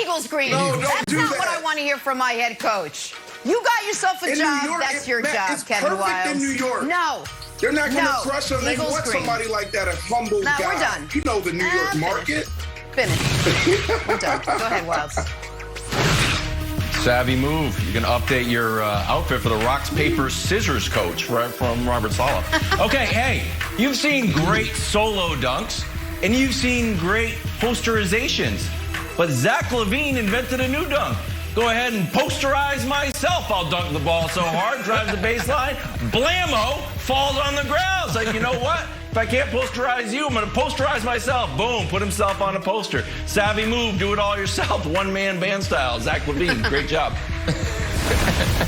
Eagles green. No, That's do not that. what I want to hear from my head coach. You got yourself a job. That's your job, it's Kevin perfect Wiles. in New York. No. They're not going to No. crush them. They Eagles want green. somebody like that, a humble No, guy. we're done. You know the New York market. Finish. We're done. Go ahead, Wiles. Savvy move. You can update your outfit for the rocks, paper, scissors coach right from Robert Saleh. Okay, hey, you've seen great solo dunks, and you've seen great posterizations, but Zach LaVine invented a new dunk. Go ahead and posterize myself. I'll dunk the ball so hard, drives the baseline, blammo, falls on the ground. It's like, you know what? If I can't posterize you, I'm going to posterize myself. Boom, put himself on a poster. Savvy move, do it all yourself. One-man band style. Zach LaVine, great job.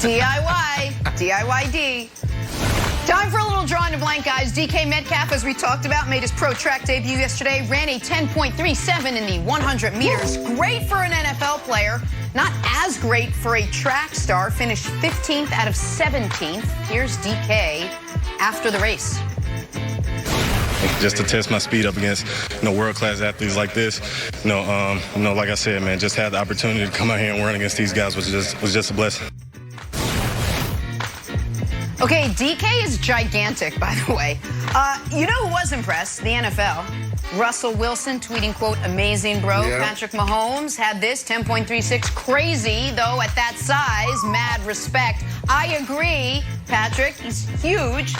DIY. DIYD. Time for a little drawing to blank, guys. DK Metcalf, as we talked about, made his pro track debut yesterday. Ran a 10.37 in the 100 meters. Great for an NFL player. Not as great for a track star. Finished 15th out of 17th. Here's DK after the race. Just to test my speed up against, world-class athletes like this. Like I said, man, just had the opportunity to come out here and run against these guys was just a blessing. Okay, DK is gigantic, by the way. You know who was impressed? The NFL. Russell Wilson tweeting, quote, amazing, bro. Yeah. Patrick Mahomes had this, 10.36. Crazy, though, at that size. Mad respect. I agree, Patrick. He's huge.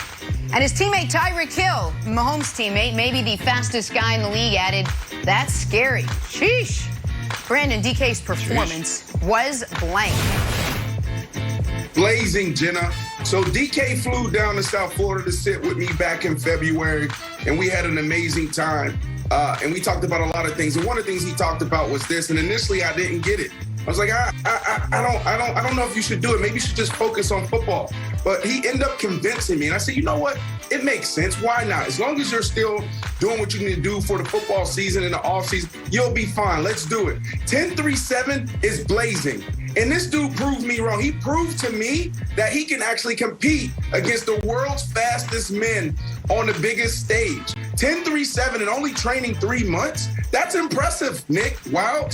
And his teammate Tyreek Hill, Mahomes' teammate, maybe the fastest guy in the league, added, that's scary. Sheesh. Brandon, DK's performance was blank. Blazing, Jenna. So DK flew down to South Florida to sit with me back in February, and we had an amazing time. And we talked about a lot of things. And one of the things he talked about was this. And initially, I didn't get it. I was like, I don't know if you should do it. Maybe you should just focus on football. But he ended up convincing me. And I said, you know what? It makes sense. Why not? As long as you're still doing what you need to do for the football season and the offseason, you'll be fine. Let's do it. 10.37 is blazing. And this dude proved me wrong. He proved to me that he can actually compete against the world's fastest men on the biggest stage. 10.37 and only training 3 months. That's impressive, Nick. Wow.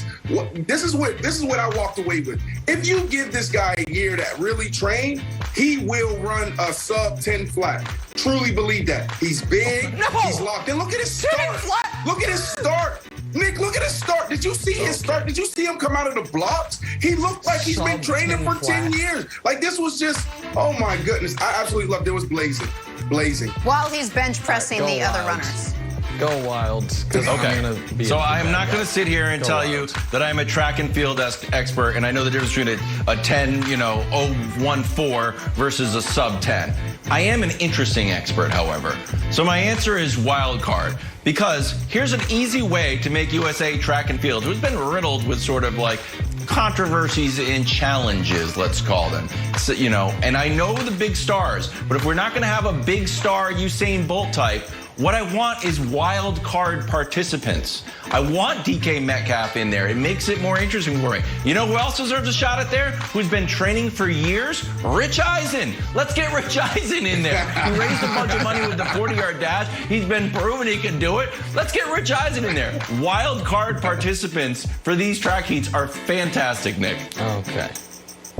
This is what I walked away with. If you give this guy a year that really trained, he will run a sub 10 flat. Truly believe that. He's big. No. He's locked in. Look at his start. Look at his start. Nick, look at his start. Did you see his start? Did you see him come out of the blocks? He looked like he's been training for 10 years. Like, this was just, oh my goodness. I absolutely loved it. It was blazing. Blazing. While he's bench pressing the other runners. Go Wilds. Okay. So I am not going to sit here and tell you that I'm a track and field expert, and I know the difference between a 10, 0.14 versus a sub 10. I am an interesting expert, however. So my answer is wild card, because here's an easy way to make USA track and field, who's been riddled with sort of like controversies and challenges, let's call them. So, and I know the big stars, but if we're not going to have a big star Usain Bolt type, what I want is wild card participants. I want DK Metcalf in there. It makes it more interesting for me. You know who else deserves a shot at there? Who's been training for years? Rich Eisen. Let's get Rich Eisen in there. He raised a bunch of money with the 40-yard dash. He's been proven he can do it. Let's get Rich Eisen in there. Wild card participants for these track heats are fantastic, Nick. Okay.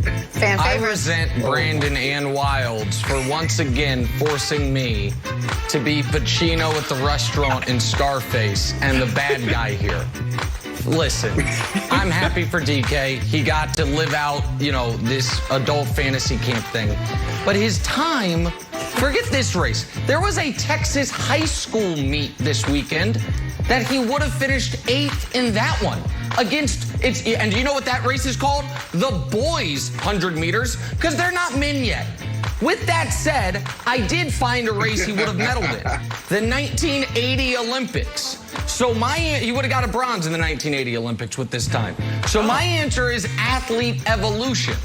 Fan I favorites. resent Brandon and Wilds for once again forcing me to be Pacino at the restaurant in Scarface and the bad guy here. Listen, I'm happy for DK. He got to live out, this adult fantasy camp thing. But his time, forget this race. There was a Texas high school meet this weekend that he would have finished 8th in that one. And do you know what that race is called? The boys 100 meters, because they're not men yet. With that said, I did find a race he would have medaled in. The 1980 Olympics. So he would have got a bronze in the 1980 Olympics with this time. So my answer is athlete evolution.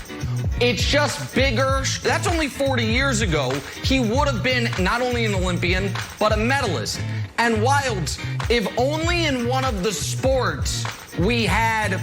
It's just bigger. That's only 40 years ago. He would have been not only an Olympian, but a medalist. And Wilds, if only in one of the sports we had,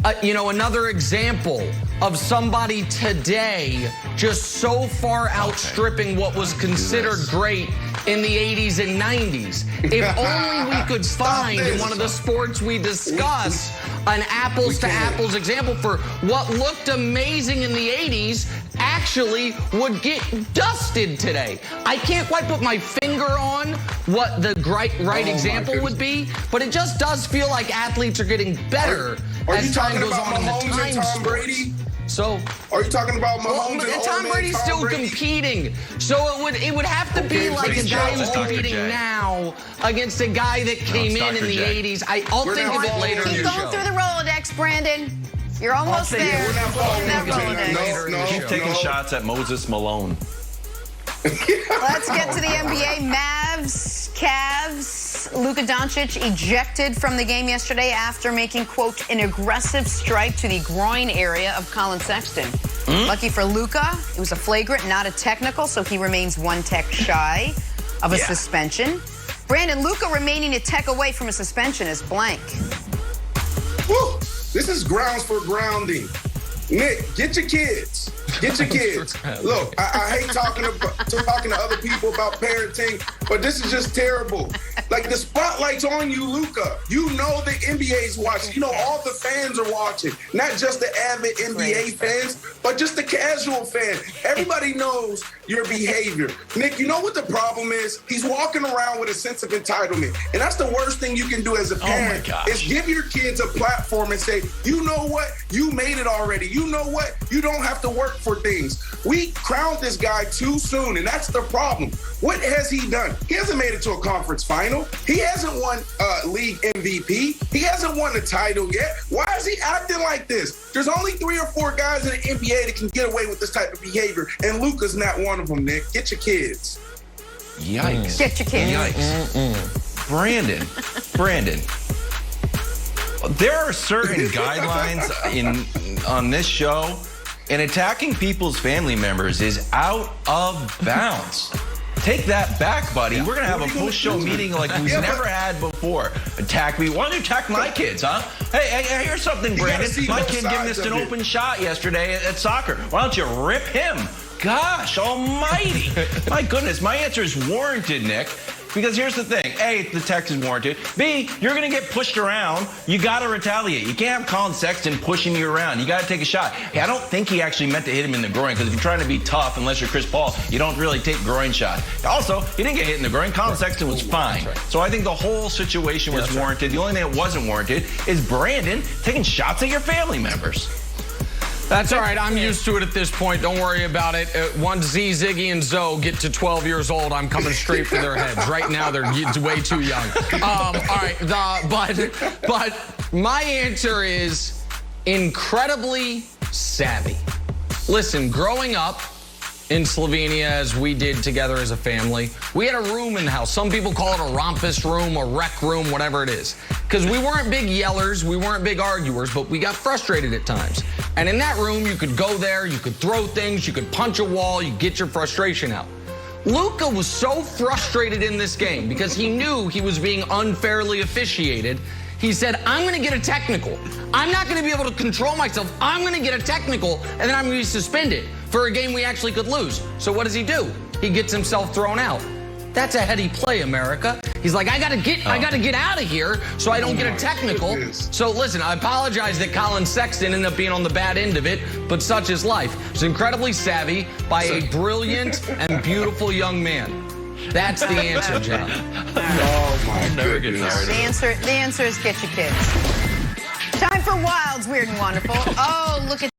another example of somebody today just so far outstripping what was considered great in the 80s and 90s. If only we could find in one of the sports we discuss an apples-to-apples example for what looked amazing in the 80s actually would get dusted today. I can't quite put my finger on what the right example would be, but it just does feel like athletes are getting better as time goes on in the time Tom Brady? So, are you talking about Mahomes and Tom Brady's still competing, so it would have to be like a guy who's competing now against a guy that came in the 80s. I'll think of it later in Keep your going show. through the Rolodex, Brandon. You're almost there. We're not following That Rolodex. Rolodex. Keep taking shots at Moses Malone. Let's get to the NBA. Mavs, Cavs. Luka Doncic ejected from the game yesterday after making, quote, an aggressive strike to the groin area of Colin Sexton. Lucky for Luka, it was a flagrant, not a technical, so he remains 1 tech shy of a suspension. Brandon, Luka remaining a tech away from a suspension is blank. Woo! This is grounds for grounding. Nick, get your kids. Get your kids. Look, I hate talking to other people about parenting, but this is just terrible. Like, the spotlight's on you, Luka. You know the NBA's watching. You know all the fans are watching. Not just the avid NBA fans, but just the casual fan. Everybody knows your behavior. Nick, you know what the problem is? He's walking around with a sense of entitlement. And that's the worst thing you can do as a parent, is give your kids a platform and say, you know what? You made it already. You know what? You don't have to work for things. We crowned this guy too soon, and that's the problem. What has he done? He hasn't made it to a conference final. He hasn't won league MVP. He hasn't won a title yet. Why is he acting like this? There's only 3 or 4 guys in the NBA that can get away with this type of behavior, and Luka's not one of them, Nick. Get your kids. Yikes. Get your kids. Yikes. Brandon. There are certain guidelines on this show, and attacking people's family members is out of bounds. Take that back, buddy. We're going to have a post-show meeting like we've never had before. Attack me. Why don't you attack my kids, huh? Hey, here's something, Brandon. My kid missed an open shot yesterday at soccer. Why don't you rip him? Gosh almighty. My goodness, my answer is warranted, Nick. Because here's the thing. A, the text is warranted. B, you're going to get pushed around. You got to retaliate. You can't have Colin Sexton pushing you around. You got to take a shot. Hey, I don't think he actually meant to hit him in the groin, because if you're trying to be tough, unless you're Chris Paul, you don't really take groin shots. Also, he didn't get hit in the groin. Colin Sexton was fine. So I think the whole situation was warranted. The only thing that wasn't warranted is Brandon taking shots at your family members. That's all right. I'm used to it at this point. Don't worry about it. Once Z, Ziggy, and Zoe get to 12 years old, I'm coming straight for their heads. Right now, they're way too young. All right. But my answer is incredibly savvy. Listen, growing up in Slovenia, as we did together as a family, we had a room in the house. Some people call it a rompus room, a rec room, whatever it is. Because we weren't big yellers, we weren't big arguers, but we got frustrated at times. And in that room, you could go there, you could throw things, you could punch a wall, you get your frustration out. Luka was so frustrated in this game because he knew he was being unfairly officiated. He said, I'm going to get a technical. I'm not going to be able to control myself. I'm going to get a technical, and then I'm going to be suspended for a game we actually could lose. So what does he do? He gets himself thrown out. That's a heady play, America. He's like, I gotta get out of here so I don't get a technical. So listen, I apologize that Colin Sexton ended up being on the bad end of it, but such is life. It's incredibly savvy by a brilliant and beautiful young man. That's the answer, John. Oh my goodness. The answer is get your kids. Time for Wild's Weird and Wonderful. Oh, look at